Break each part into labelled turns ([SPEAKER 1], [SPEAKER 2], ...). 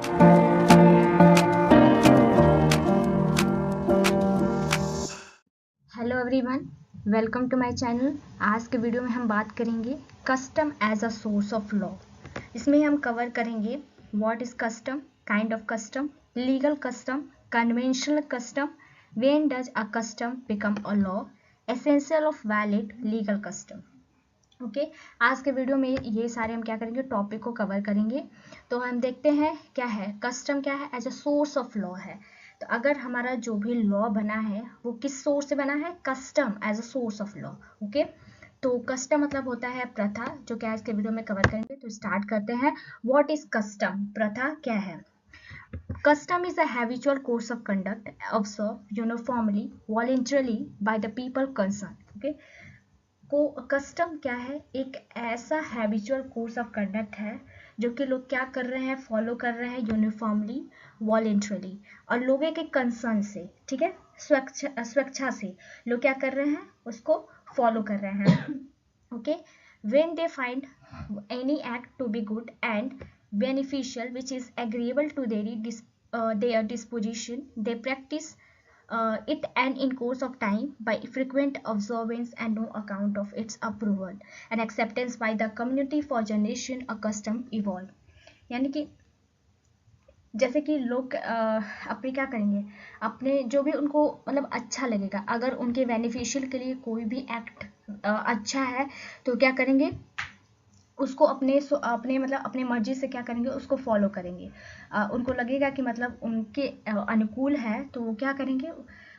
[SPEAKER 1] Hello everyone, welcome to my channel. आज के video में हम बात करेंगे custom as a source of law. इसमें हम कवर करेंगे what is custom, kind of custom, legal custom, conventional custom, when does a custom become a law, essential of valid legal custom. Okay, आज के video में ये सारे हम क्या करेंगे, टॉपिक को कवर करेंगे। तो हम देखते हैं क्या है कस्टम, क्या है, as a source of law है। तो अगर हमारा जो भी लॉ बना है वो किस सोर्स से बना है, custom as a source of law. Okay, तो कस्टम मतलब होता है प्रथा, जो कि आज के वीडियो में कवर करेंगे। तो स्टार्ट करते हैं। व्हाट इज कस्टम, प्रथा क्या है। Custom is a habitual course of conduct observed uniformly, voluntarily by the people concerned. Okay, को कस्टम क्या है, एक ऐसा हैबिचुअल कोर्स ऑफ कंडक्ट है जो कि लोग क्या कर रहे हैं, फॉलो कर रहे हैं यूनिफॉर्मली, वॉलेंट्रली और लोगों के कंसर्न से, ठीक है, स्वेच्छा से लोग क्या कर रहे हैं, उसको फॉलो कर रहे हैं। Okay, when they find any act to be good and beneficial which is agreeable to their disposition, they practice it and in course of time by frequent observance and no account of its approval and acceptance by the community for generation a custom evolve। यानी कि जैसे कि लोग अपने क्या करेंगे, अपने जो भी उनको मतलब अच्छा लगेगा, अगर उनके बेनिफिशियल के लिए कोई भी एक्ट अच्छा है तो क्या करेंगे, उसको अपने मतलब अपने मर्जी से क्या करेंगे, उसको फॉलो करेंगे। उनको लगेगा कि मतलब उनके अनुकूल है तो वो क्या करेंगे,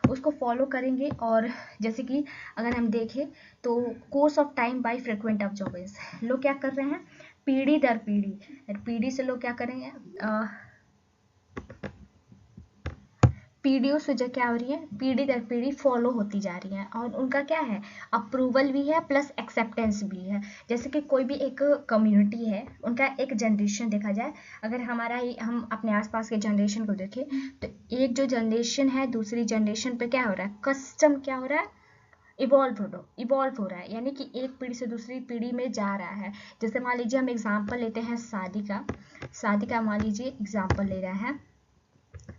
[SPEAKER 1] उसको फॉलो करेंगे। और जैसे कि अगर हम देखें तो course of time by frequent observance, लोग क्या कर रहे हैं, पीढ़ी दर पीढ़ी, पीढ़ी से लोग क्या करेंगे, पीढ़ियों से जो क्या हो रही है, पीढ़ी दर पीढ़ी फॉलो होती जा रही है और उनका क्या है, अप्रूवल भी है प्लस एक्सेप्टेंस भी है। जैसे कि कोई भी एक कम्युनिटी है, उनका एक जनरेशन देखा जाए, अगर हम अपने आसपास के जनरेशन को देखें तो एक जो जनरेशन है दूसरी जनरेशन पे क्या हो रहा है, कस्टम क्या हो रहा है, इवॉल्व हो रहा है, यानी कि एक पीढ़ी से दूसरी पीढ़ी में जा रहा है। जैसे मान लीजिए हम एग्जाम्पल लेते हैं शादी का मान लीजिए एग्जाम्पल ले रहे हैं,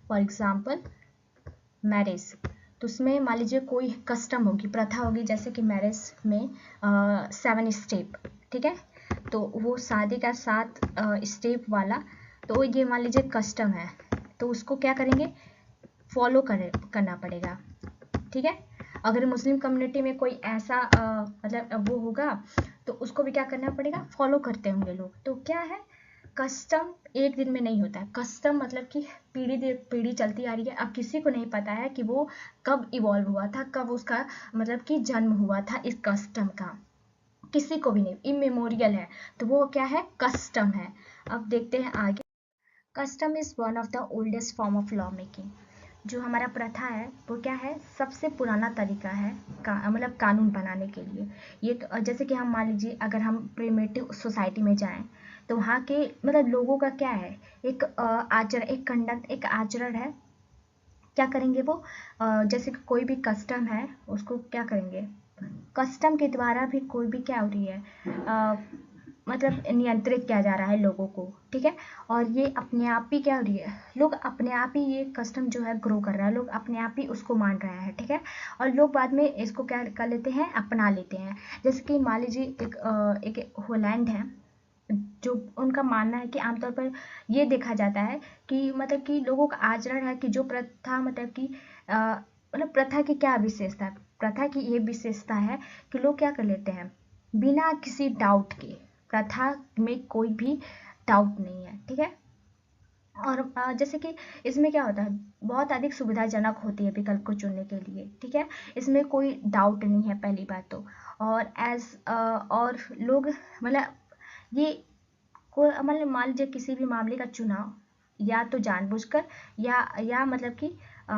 [SPEAKER 1] फॉर एग्जाम्पल मैरिज। तो उसमें मान लीजिए कोई कस्टम होगी, प्रथा होगी, जैसे कि मैरिज में 7 स्टेप, ठीक है, तो वो शादी का 7 स्टेप वाला, तो ये मान लीजिए कस्टम है, तो उसको क्या करेंगे, फॉलो करना पड़ेगा, ठीक है। अगर मुस्लिम कम्युनिटी में कोई ऐसा मतलब वो होगा तो उसको भी क्या करना पड़ेगा, फॉलो करते होंगे लोग। तो क्या है, कस्टम एक दिन में नहीं होता है। कस्टम मतलब कि पीढ़ी दर पीढ़ी चलती आ रही है। अब किसी को नहीं पता है कि वो कब इवॉल्व हुआ था, कब उसका मतलब कि जन्म हुआ था इस कस्टम का, किसी को भी नहीं, इमेमोरियल है, तो वो क्या है, कस्टम है। अब देखते हैं आगे। Custom is one of the oldest form of law making. जो हमारा प्रथा है वो क्या है, सबसे पुराना तरीका है मतलब कानून बनाने के लिए। ये जैसे कि हम मान लीजिए अगर हम प्रिमिटिव सोसाइटी में जाएं तो वहाँ के मतलब लोगों का क्या है, एक आचरण, एक कंडक्ट, एक आचरण है। क्या करेंगे वो, जैसे कि कोई भी कस्टम है उसको क्या करेंगे, कस्टम के द्वारा भी कोई भी क्या हो रही है, मतलब नियंत्रित किया जा रहा है लोगों को, ठीक है। और ये अपने आप ही क्या हो रही है, लोग अपने आप ही ये कस्टम जो है ग्रो कर रहा है, लोग अपने आप ही उसको मान रहे हैं, ठीक है। और लोग बाद में इसको क्या कर लेते हैं, अपना लेते हैं। जैसे कि मान लीजिए एक होलैंड है, जो उनका मानना है कि आमतौर पर ये देखा जाता है कि मतलब कि लोगों का आचरण है कि जो प्रथा मतलब कि मतलब प्रथा की क्या विशेषता है, प्रथा की ये विशेषता है कि लोग क्या कर लेते हैं बिना किसी डाउट के, प्रथा में कोई भी डाउट नहीं है, ठीक है। और जैसे कि इसमें क्या होता है, बहुत अधिक सुविधाजनक होती है विकल्प को चुनने के लिए, ठीक है। इसमें कोई डाउट नहीं है पहली बात तो। और और लोग मतलब ये को मतलब मान लीजिए किसी भी मामले का चुनाव या तो जानबूझकर या मतलब कि अ,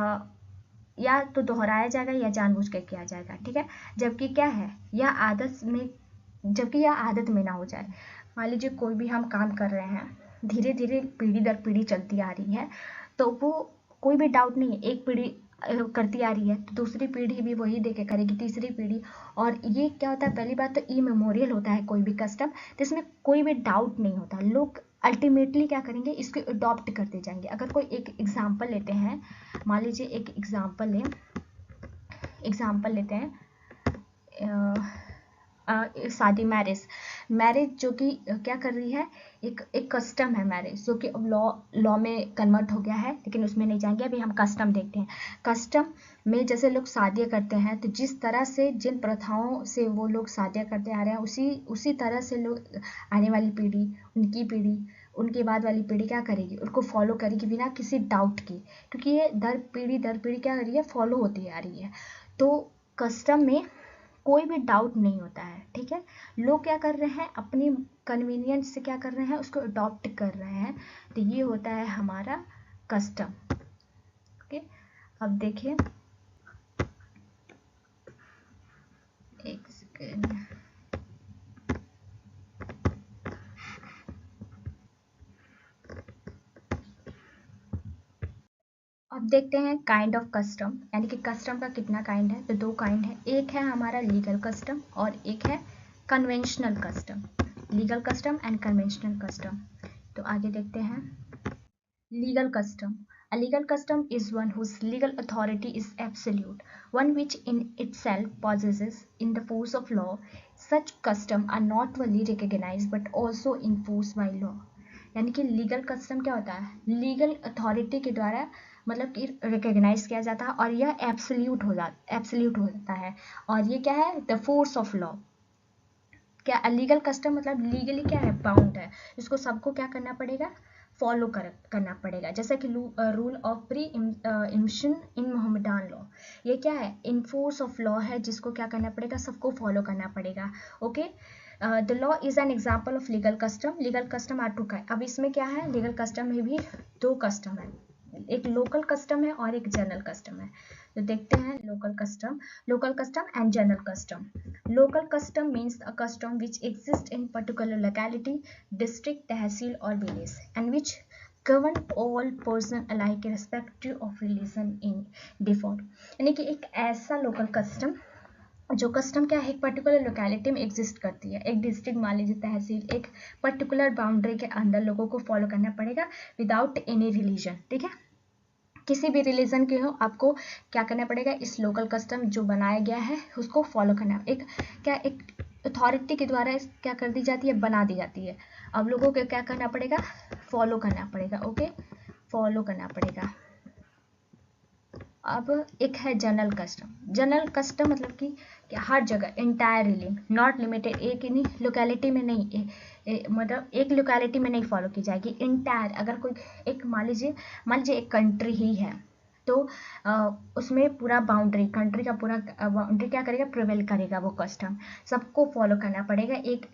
[SPEAKER 1] या तो दोहराया जाएगा या जानबूझ कर किया जाएगा, ठीक है। जबकि क्या है, जबकि यह आदत में ना हो जाए। मान लीजिए कोई भी हम काम कर रहे हैं, धीरे धीरे पीढ़ी दर पीढ़ी चलती आ रही है, तो वो कोई भी डाउट नहीं है, एक पीढ़ी करती आ रही है तो दूसरी पीढ़ी भी वही देखे करेगी, तीसरी पीढ़ी। और ये क्या होता है, पहली बात तो इमेमोरियल होता है कोई भी कस्टम, तो इसमें कोई भी डाउट नहीं होता, लोग अल्टीमेटली क्या करेंगे, इसको अडॉप्ट करते जाएंगे। अगर कोई एक एग्जाम्पल लेते हैं, मान लीजिए एक एग्जाम्पल लेते हैं शादी, मैरिज जो कि क्या कर रही है, एक कस्टम है मैरिज, जो कि अब लॉ में कन्वर्ट हो गया है, लेकिन उसमें नहीं जाएंगे, अभी हम कस्टम देखते हैं। कस्टम में जैसे लोग शादियाँ करते हैं, तो जिस तरह से जिन प्रथाओं से वो लोग शादियाँ करते आ रहे हैं, उसी तरह से लोग आने वाली पीढ़ी, उनके बाद वाली पीढ़ी क्या करेगी, उनको फॉलो करेगी बिना किसी डाउट के, क्योंकि ये दर पीढ़ी क्या कर रही है, फॉलो होती आ रही है। तो कस्टम में कोई भी डाउट नहीं होता है, ठीक है। लोग क्या कर रहे हैं, अपनी कन्वीनियंस से क्या कर रहे हैं, उसको अडॉप्ट कर रहे हैं। तो ये होता है हमारा कस्टम। ओके, अब देखिए, एक सेकेंड, अब देखते हैं काइंड ऑफ कस्टम, यानी कि कस्टम का कितना काइंड है। तो 2 काइंड है, एक है हमारा लीगल कस्टम और एक है conventional custom. Legal custom and conventional custom. तो आगे देखते हैं legal custom. A legal custom is one whose legal authority is absolute, one which in itself possesses in the force of law. Such custom are not only recognized but also enforced by law. यानी कि legal custom क्या होता है, legal authority के द्वारा मतलब कि recognise किया जाता है, और यह एब्सोल्यूट हो जाता है, और ये क्या है, द फोर्स ऑफ लॉ। क्या लीगल कस्टम मतलब लीगली क्या है, बाउंड है, इसको सबको क्या करना पड़ेगा, फॉलो करना पड़ेगा। जैसा कि rule of pre emption in Mohammedan law, ये क्या है, इनफोर्स ऑफ लॉ है, जिसको क्या करना पड़ेगा, सबको फॉलो करना पड़ेगा। Okay, the law is an example of legal custom. Legal custom are two का, अब इसमें क्या है, लीगल कस्टम में भी 2 कस्टम है, एक लोकल कस्टम है और एक जनरल कस्टम है। तो देखते हैं local custom and general custom. Local custom means a custom which exist in particular locality, district, tehsil और village, and which govern all person alike irrespective of religion in default। यानी कि एक ऐसा लोकल कस्टम, जो कस्टम क्या है, एक particular locality में एग्जिस्ट करती है, एक डिस्ट्रिक्ट मान लीजिए, तहसील, एक पर्टिकुलर बाउंड्री के अंदर लोगों को फॉलो करना पड़ेगा विदाउट एनी रिलीजन, ठीक है, किसी भी रिलीजन के हो, आपको क्या करना पड़ेगा, इस लोकल कस्टम जो बनाया गया है उसको फॉलो करना। एक अथॉरिटी के द्वारा क्या कर दी जाती है, बना दी जाती है, अब लोगों को क्या करना पड़ेगा, फॉलो करना पड़ेगा। ओके, फॉलो करना पड़ेगा। अब एक है जनरल कस्टम मतलब कि हर जगह, इंटायरली, नॉट लिमिटेड, एक ही नहीं लोकेलिटी में नहीं, मतलब एक लोकेलिटी में नहीं फॉलो की जाएगी, इंटायर। अगर कोई एक मान लीजिए एक कंट्री ही है, तो उसमें पूरा कंट्री का पूरा बाउंड्री क्या करेगा, प्रिवेल करेगा वो कस्टम, सबको फॉलो करना पड़ेगा, एक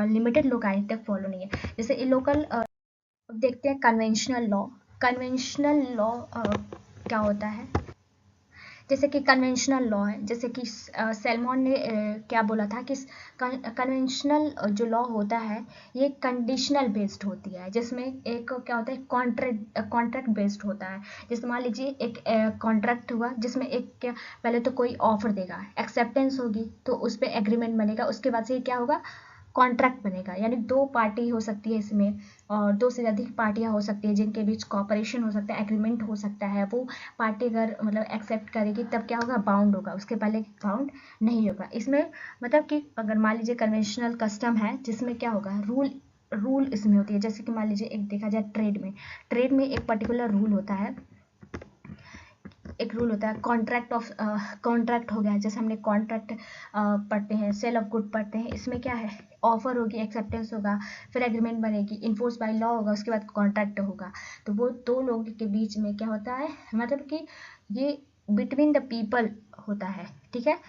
[SPEAKER 1] लिमिटेड लोकेलिटी तक फॉलो नहीं है। जैसे लोकल, देखते हैं कन्वेंशनल लॉ क्या होता है। जैसे कि कन्वेंशनल लॉ है, जैसे कि सैलमॉन ने क्या बोला था कि कन्वेंशनल जो लॉ होता है, ये कंडीशनल बेस्ड होती है, जिसमें एक क्या होता है, कॉन्ट्रैक्ट बेस्ड होता है। जैसे मान लीजिए एक कॉन्ट्रैक्ट हुआ, जिसमें पहले तो कोई ऑफर देगा, एक्सेप्टेंस होगी, तो उस पर एग्रीमेंट बनेगा, उसके बाद से क्या होगा, कॉन्ट्रैक्ट बनेगा। यानी 2 पार्टी हो सकती है इसमें, और 2 से अधिक पार्टियां हो सकती है, जिनके बीच कॉपरेशन हो सकता है, एग्रीमेंट हो सकता है। वो पार्टी अगर मतलब एक्सेप्ट करेगी तब क्या होगा, बाउंड होगा, उसके पहले बाउंड नहीं होगा। इसमें मतलब कि अगर मान लीजिए कन्वेंशनल कस्टम है, जिसमें क्या होगा, रूल इसमें होती है। जैसे कि मान लीजिए एक देखा जाए ट्रेड में एक पर्टिकुलर रूल होता है, कॉन्ट्रैक्ट हो गया। जैसे हमने कॉन्ट्रैक्ट पढ़ते हैं, सेल ऑफ गुड पढ़ते हैं, इसमें क्या है, ऑफर होगी, एक्सेप्टेंस होगा, फिर एग्रीमेंट बनेगी, इन्फोर्स बाय लॉ होगा, उसके बाद कॉन्ट्रैक्ट होगा। तो वो 2 लोगों के बीच में क्या होता है, मतलब कि ये बिटवीन द पीपल होता है, ठीक है,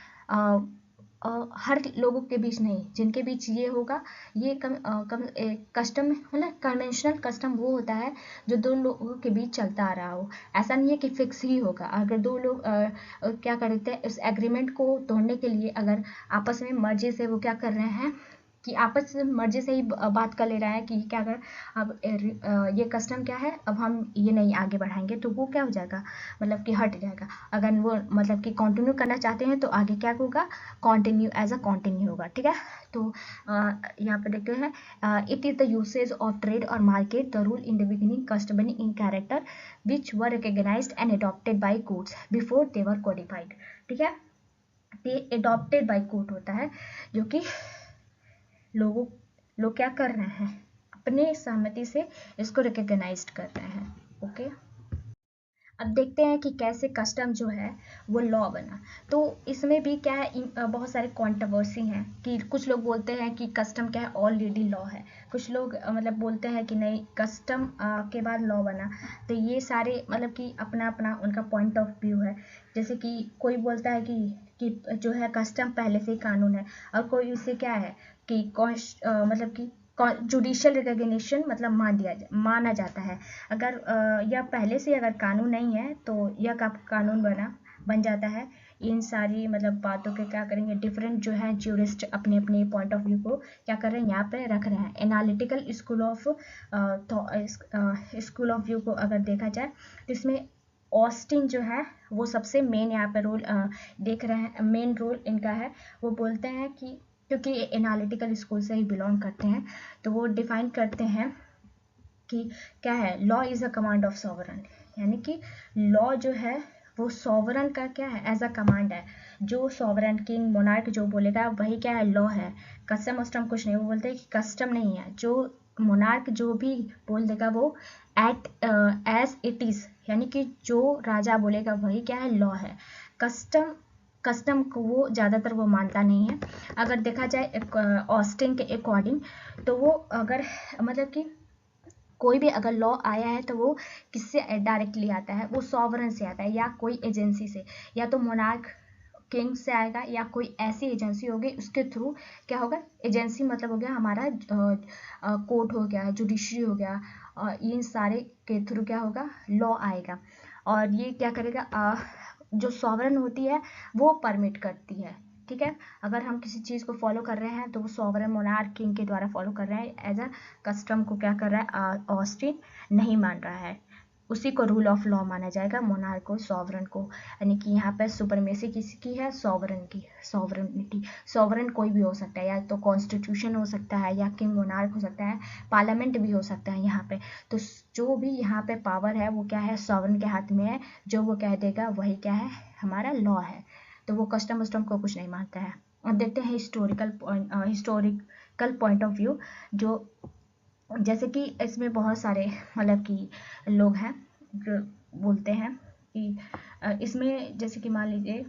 [SPEAKER 1] हर लोगों के बीच नहीं, जिनके बीच ये होगा, ये कस्टम मतलब कन्वेंशनल कस्टम वो होता है जो 2 लोगों के बीच चलता आ रहा हो। ऐसा नहीं है कि फिक्स ही होगा। अगर 2 लोग क्या करते हैं, इस एग्रीमेंट को तोड़ने के लिए अगर आपस में मर्जी से वो क्या कर रहे हैं, कि आपस में मर्जी से ही बात कर ले रहा है कि क्या कर, अब ये कस्टम क्या है, अब हम ये नहीं आगे बढ़ाएंगे, तो वो क्या हो जाएगा, मतलब कि हट जाएगा। अगर वो मतलब कि कंटिन्यू करना चाहते हैं तो आगे क्या होगा, कंटिन्यू एज अ कंटिन्यू होगा, ठीक है। तो यहाँ पे देखते हैं, it is the usage of trade और market the rule in the beginning customary in character which were recognised and adopted by courts before they were codified, ठीक है। ये अडॉप्टेड बाय कोर्ट होता है, जो कि लोग क्या कर रहे हैं, अपने सहमति से इसको रिकॉग्नाइज्ड कर रहे हैं, ओके। अब देखते हैं कि कैसे कस्टम जो है वो लॉ बना। तो इसमें भी क्या है, बहुत सारे कंट्रोवर्सी हैं कि कुछ लोग बोलते हैं कि कस्टम क्या है, ऑलरेडी लॉ है। कुछ लोग मतलब बोलते हैं कि नहीं, कस्टम के बाद लॉ बना। तो ये सारे मतलब कि अपना अपना उनका पॉइंट ऑफ व्यू है। जैसे कि कोई बोलता है कि जो है कस्टम पहले से ही कानून है, और कोई उसे क्या है कि मतलब कि जुडिशियल रिकॉग्निशन मतलब माना जाता है। अगर यह पहले से अगर कानून नहीं है तो यह कानून बन जाता है। इन सारी मतलब बातों के क्या करेंगे, डिफरेंट जो है ज्यूरिस्ट अपने अपने पॉइंट ऑफ व्यू को क्या कर रहे हैं, यहाँ पे रख रहे हैं। एनालिटिकल स्कूल ऑफ व्यू को अगर देखा जाए तो इसमें ऑस्टिन जो है वो सबसे मेन यहाँ पे रोल देख रहे हैं, मेन रोल इनका है। वो बोलते हैं कि क्योंकि एनालिटिकल स्कूल से ही बिलोंग करते हैं, तो वो डिफाइन करते हैं कि क्या है, law is a command of sovereign, यानी कि लॉ जो है वो सॉवरन का क्या है, एज अ कमांड है। जो सॉवरन किंग मोनार्क जो बोलेगा वही क्या है, लॉ है। कस्टम वस्टम कुछ नहीं, वो बोलते हैं कि कस्टम नहीं है, जो मोनार्क जो भी बोल देगा वो एट एज इट इज़, यानी कि जो राजा बोलेगा वही क्या है, लॉ है। कस्टम को वो ज़्यादातर वो मानता नहीं है। अगर देखा जाए ऑस्टिन के अकॉर्डिंग, तो वो अगर मतलब कि कोई भी अगर लॉ आया है तो वो किससे डायरेक्टली आता है, वो सॉवरन से आता है या कोई एजेंसी से, या तो मोनार्क किंग से आएगा या कोई ऐसी एजेंसी होगी उसके थ्रू क्या होगा। एजेंसी मतलब हो गया हमारा कोर्ट हो गया, जुडिशरी हो गया, इन सारे के थ्रू क्या होगा, लॉ आएगा। और ये क्या करेगा, जो सॉवरन होती है वो परमिट करती है, ठीक है। अगर हम किसी चीज़ को फॉलो कर रहे हैं तो वो सॉवरन मोनार्क किंग के द्वारा फॉलो कर रहे हैं, एज अ कस्टम को क्या कर रहा है, ऑस्टिन नहीं मान रहा है। उसी को रूल ऑफ लॉ माना जाएगा, मोनार्क को, सॉवरन को। यानी कि यहाँ पर सुपरमेसी किसकी है, सॉवरन की। सॉवरनिटी, सॉवरन कोई भी हो सकता है, या तो कॉन्स्टिट्यूशन हो सकता है, या किंग मोनार्क हो सकता है, पार्लियामेंट भी हो सकता है यहाँ पे। तो जो भी यहाँ पे पावर है वो क्या है, सॉवरन के हाथ में है। जो वो कह देगा वही क्या है, हमारा लॉ है। तो वो कस्टम वस्टम को कुछ नहीं मानता है। अब देखते हैं हिस्टोरिकल पॉइंट ऑफ व्यू, जो जैसे कि इसमें बहुत सारे मतलब कि लोग हैं जो बोलते हैं कि इसमें जैसे कि मान लीजिए,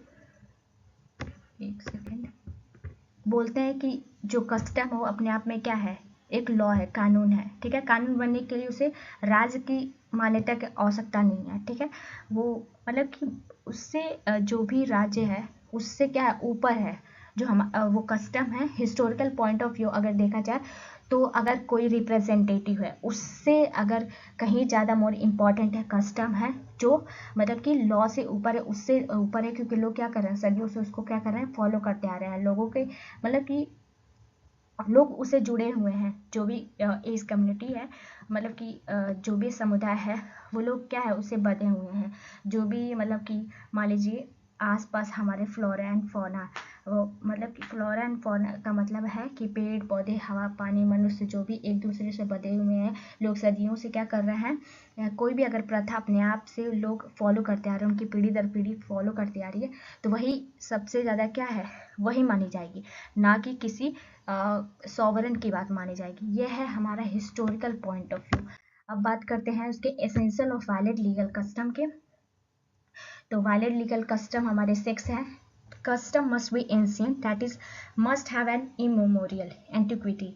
[SPEAKER 1] एक सेकेंड, बोलते हैं कि जो कस्टम हो अपने आप में क्या है, एक लॉ है, कानून है, ठीक है। कानून बनने के लिए उसे राज्य की मान्यता की आवश्यकता नहीं है, ठीक है। वो मतलब कि उससे जो भी राज्य है उससे क्या है, ऊपर है। जो हम वो कस्टम है, हिस्टोरिकल पॉइंट ऑफ व्यू अगर देखा जाए तो अगर कोई रिप्रेजेंटेटिव है उससे अगर कहीं ज़्यादा मोर इम्पॉर्टेंट है कस्टम है, जो मतलब कि लॉ से ऊपर है, उससे ऊपर है। क्योंकि लोग क्या कर रहे हैं, सदियों से उसको क्या कर रहे हैं, फॉलो करते आ रहे हैं। लोगों के मतलब कि लोग उससे जुड़े हुए हैं, जो भी एज कम्युनिटी है, मतलब कि जो भी समुदाय है, वो लोग क्या है, उससे बंधे हुए हैं। जो भी मतलब कि मान लीजिए आसपास हमारे फ्लोरा एंड फौना, वो मतलब कि फ्लोरा एंड फौना का मतलब है कि पेड़ पौधे, हवा पानी, मनुष्य जो भी एक दूसरे से बंधे हुए हैं। लोग सदियों से क्या कर रहे हैं, कोई भी अगर प्रथा अपने आप से लोग फॉलो करते आ रहे हैं, उनकी पीढ़ी दर पीढ़ी फॉलो करती आ रही है, तो वही सबसे ज़्यादा क्या है, वही मानी जाएगी, ना कि किसी सॉवरन की बात मानी जाएगी। यह है हमारा हिस्टोरिकल पॉइंट ऑफ व्यू। अब बात करते हैं उसके एसेंशियल और वैलिड लीगल कस्टम के। तो वैलिड लीगल कस्टम हमारे 6 हैं। Custom must be ancient, that is must have an immemorial antiquity,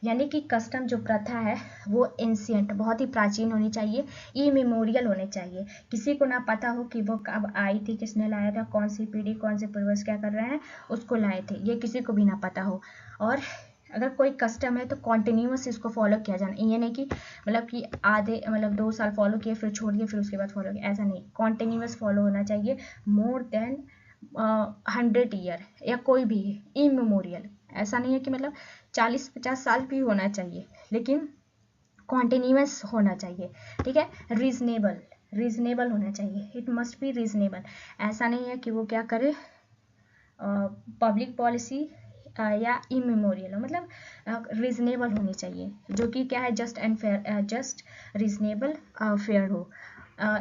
[SPEAKER 1] यानी कि कस्टम जो प्रथा है वो एंशिएंट, बहुत ही प्राचीन होनी चाहिए, इमेमोरियल होने चाहिए। किसी को ना पता हो कि वो कब आई थी, किसने लाया था, कौन सी पीढ़ी, कौन से पूर्वज क्या कर रहे हैं उसको लाए थे, ये किसी को भी ना पता हो। और अगर कोई कस्टम है तो कॉन्टिन्यूस इसको फॉलो किया जाना, ये नहीं कि मतलब कि आधे मतलब 2 साल फॉलो किए फिर छोड़ दिए फिर उसके बाद फॉलो किया, ऐसा नहीं। कॉन्टिन्यूस फॉलो होना चाहिए, मोर देन 100 ईयर, या कोई भी इमेमोरियल। ऐसा नहीं है कि मतलब 40-50 साल भी होना चाहिए, लेकिन कॉन्टिन्यूस होना चाहिए, ठीक है। रीजनेबल होना चाहिए, इट मस्ट बी रीजनेबल। ऐसा नहीं है कि वो क्या करे, पब्लिक पॉलिसी या इमेमोरियल हो, मतलब रीजनेबल होनी चाहिए, जो कि क्या है, just and fair, just reasonable fair हो।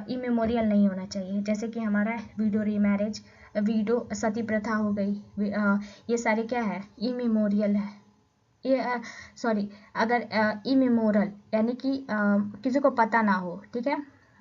[SPEAKER 1] इमेमोरियल नहीं होना चाहिए, जैसे कि हमारा वीडो रीमैरिज, वीडो सती प्रथा हो गई, ये सारे क्या है, इमेमोरियल है। ये सॉरी, अगर इमेमोरल यानी कि किसी को पता ना हो, ठीक है।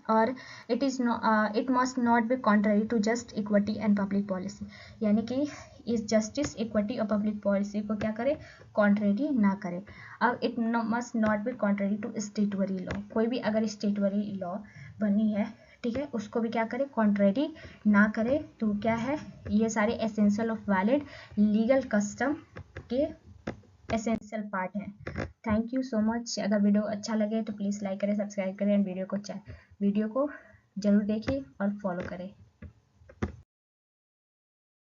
[SPEAKER 1] और it must not be contrary to just equity and public policy, यानी कि इस जस्टिस, इक्विटी और पब्लिक पॉलिसी को क्या करे, कॉन्ट्ररी ना करे। अब it must not be contrary to statutory law, कोई भी अगर स्टेटवरी लॉ बनी है, ठीक है, उसको भी क्या करे, कॉन्ट्ररी ना करे। तो क्या है, ये सारे essential of valid legal custom के एसेंशियल पार्ट है। Thank you so much. अगर वीडियो अच्छा लगे तो प्लीज़ लाइक करें, सब्सक्राइब करें एंड वीडियो को जरूर देखिए और फॉलो करें।